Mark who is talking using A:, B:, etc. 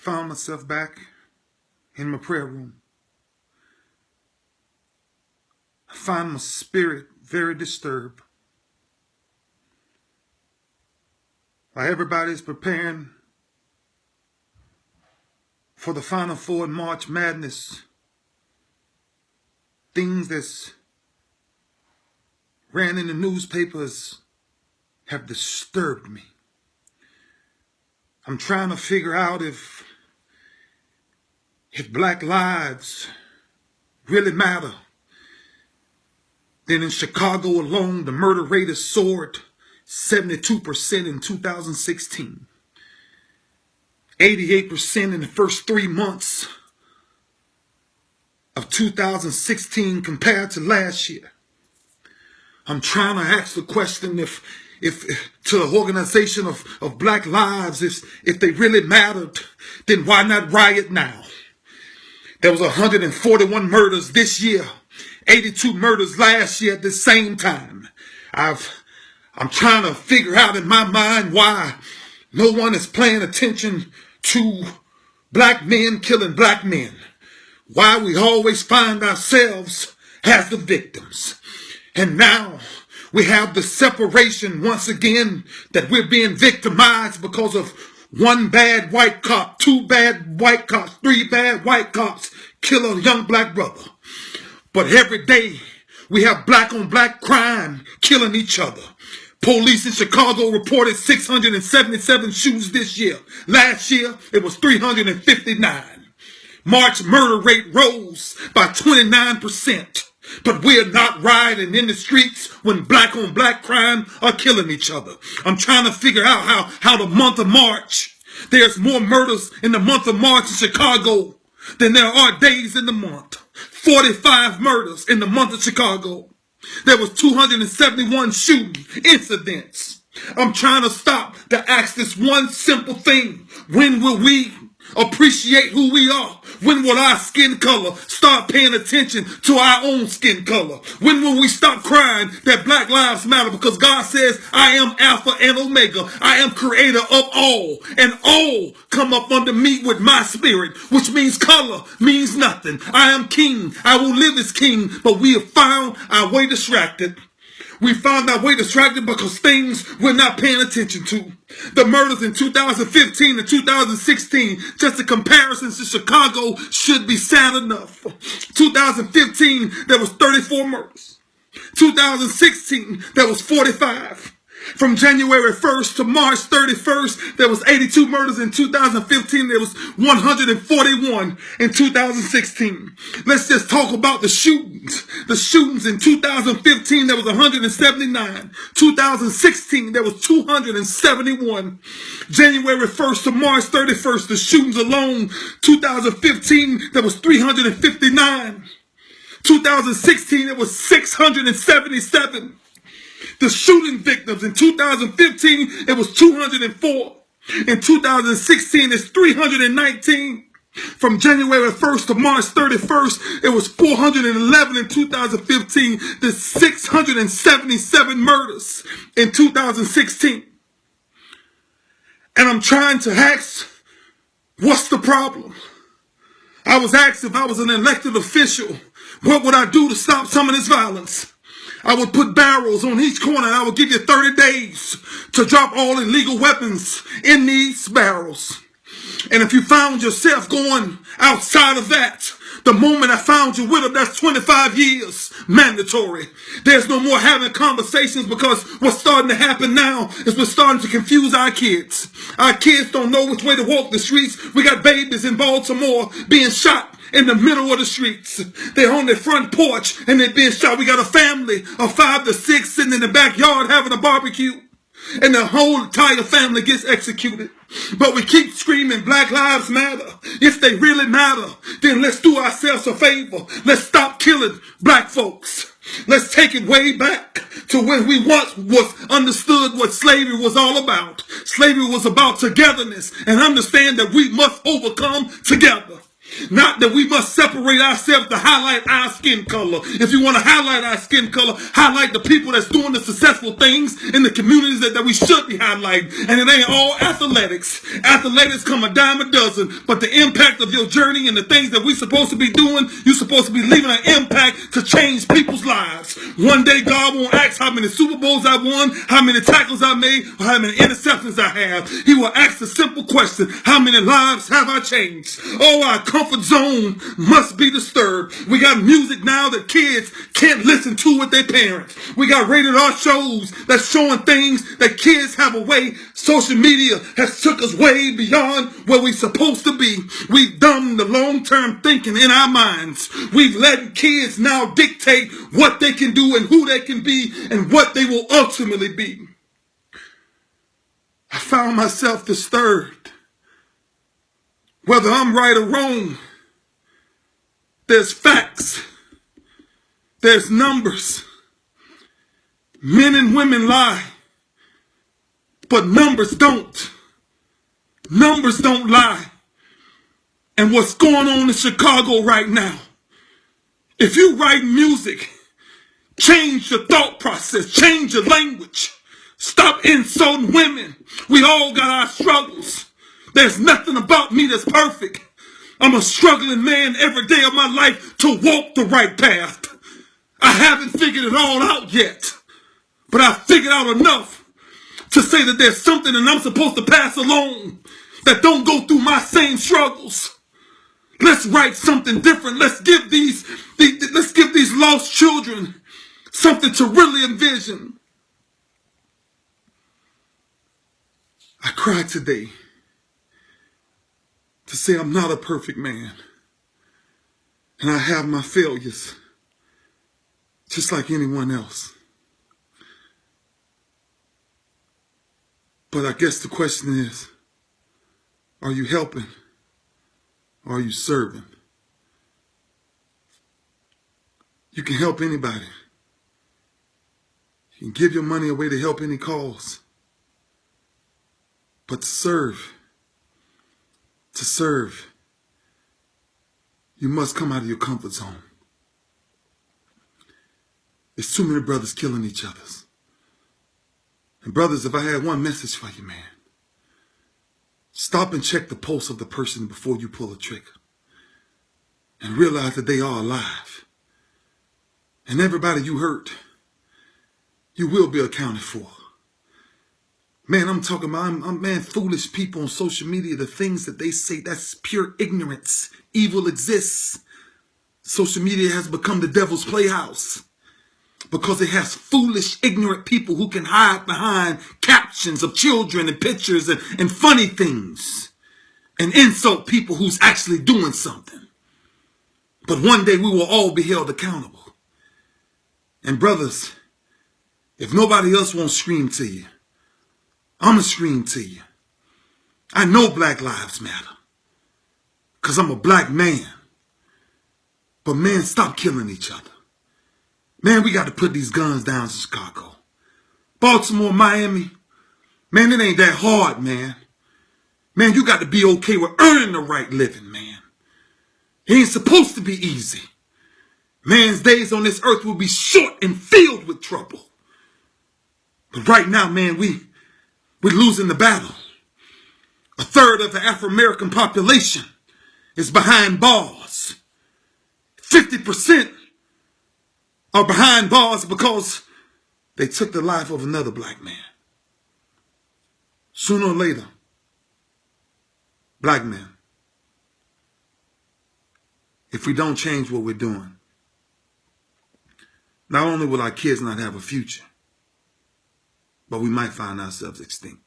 A: found myself back in my prayer room. I find my spirit very disturbed. While everybody's preparing for the Final Four in March Madness, things that's ran in the newspapers have disturbed me. I'm trying to figure out if black lives really matter. Then in Chicago alone, the murder rate has soared 72% in 2016. 88% in the first 3 months of 2016 compared to last year. I'm trying to ask the question if to the organization of black lives, if they really mattered, then why not riot now? There was 141 murders this year, 82 murders last year at the same time. I'm trying to figure out in my mind why no one is paying attention to black men killing black men. Why we always find ourselves as the victims. And now we have the separation once again that we're being victimized because of one bad white cop, two bad white cops, three bad white cops kill a young black brother. But every day we have black on black crime killing each other. Police in Chicago reported 677 shootings this year. Last year it was 359. March murder rate rose by 29%. But we're not rioting in the streets when black on black crime are killing each other. I'm trying to figure out how the month of March, there's more murders in the month of March in Chicago than there are days in the month. 45 murders in the month of Chicago. There was 271 shooting incidents. I'm trying to stop to ask this one simple thing. When will we appreciate who we are? When will our skin color start paying attention to our own skin color? When will we stop crying that black lives matter? Because God says, I am Alpha and Omega. I am creator of all. And all come up under me with my spirit, which means color means nothing. I am king. I will live as king. But we have found our way distracted. We found our way distracted because things we're not paying attention to. The murders in 2015 and 2016, just a comparison to Chicago, should be sad enough. 2015, there was 34 murders. 2016, there was 45. From January 1st to March 31st, there was 82 murders. In 2015, there was 141 in 2016. Let's just talk about the shootings. The shootings in 2015, there was 179. 2016, there was 271. January 1st to March 31st, the shootings alone, 2015, there was 359. 2016, it was 677. The shooting victims in 2015, it was 204. In 2016, it's 319. From January 1st to March 31st, it was 411 in 2015. There's 677 murders in 2016. And I'm trying to ask, what's the problem? I was asked if I was an elected official, what would I do to stop some of this violence? I would put barrels on each corner and I would give you 30 days to drop all illegal weapons in these barrels. And if you found yourself going outside of that, the moment I found you with them, that's 25 years mandatory. There's no more having conversations because what's starting to happen now is we're starting to confuse our kids. Our kids don't know which way to walk the streets. We got babies in Baltimore being shot in the middle of the streets. They're on their front porch and they're being shot. We got a family of 5 to 6 sitting in the backyard having a barbecue. And the whole entire family gets executed. But we keep screaming Black Lives Matter. If they really matter, then let's do ourselves a favor. Let's stop killing black folks. Let's take it way back to when we once was understood what slavery was all about. Slavery was about togetherness and understand that we must overcome together. Not that we must separate ourselves to highlight our skin color. If you want to highlight our skin color, highlight the people that's doing the successful things in the communities that we should be highlighting. And it ain't all athletics. Athletics come a dime a dozen, but the impact of your journey and the things that we're supposed to be doing, you're supposed to be leaving an impact to change people's lives. One day God won't ask how many Super Bowls I won, how many tackles I made, or how many interceptions I have. He will ask the simple question, how many lives have I changed? Oh, our comfort zone must be disturbed. We got music now that kids can't listen to with their parents. We got rated R shows that's showing things that kids have a way. Social media has took us way beyond where we're supposed to be. We've done the long-term thinking in our minds. We've let kids now dictate what they can do and who they can be and what they will ultimately be. I found myself disturbed. Whether I'm right or wrong, there's facts. There's numbers. Men and women lie, but numbers don't. Numbers don't lie. And what's going on in Chicago right now, if you write music, change your thought process, change your language. Stop insulting women. We all got our struggles. There's nothing about me that's perfect. I'm a struggling man every day of my life to walk the right path. I haven't figured it all out yet, but I figured out enough to say that there's something that I'm supposed to pass along that don't go through my same struggles. Let's write something different. Let's give these lost children something to really envision. I cried today to say I'm not a perfect man. And I have my failures, just like anyone else. But I guess the question is, are you helping? Or are you serving? You can help anybody. You can give your money away to help any cause. But to serve, you must come out of your comfort zone. There's too many brothers killing each other. And brothers, if I had one message for you, man, stop and check the pulse of the person before you pull a trigger. And realize that they are alive. And everybody you hurt, you will be accounted for. Man, I'm talking about, foolish people on social media, the things that they say, that's pure ignorance. Evil exists. Social media has become the devil's playhouse because it has foolish, ignorant people who can hide behind captions of children and pictures and funny things and insult people who's actually doing something. But one day we will all be held accountable. And brothers, if nobody else won't scream to you, I'm going to scream to you. I know Black Lives Matter because I'm a black man. But man, stop killing each other. Man, we got to put these guns down in Chicago. Baltimore, Miami. Man, it ain't that hard, man. Man, you got to be okay with earning the right living, man. It ain't supposed to be easy. Man's days on this earth will be short and filled with trouble. But right now, man, we're losing the battle. A third of the Afro-American population is behind bars. 50% are behind bars because they took the life of another black man. Sooner or later, black men, if we don't change what we're doing, not only will our kids not have a future, but we might find ourselves extinct.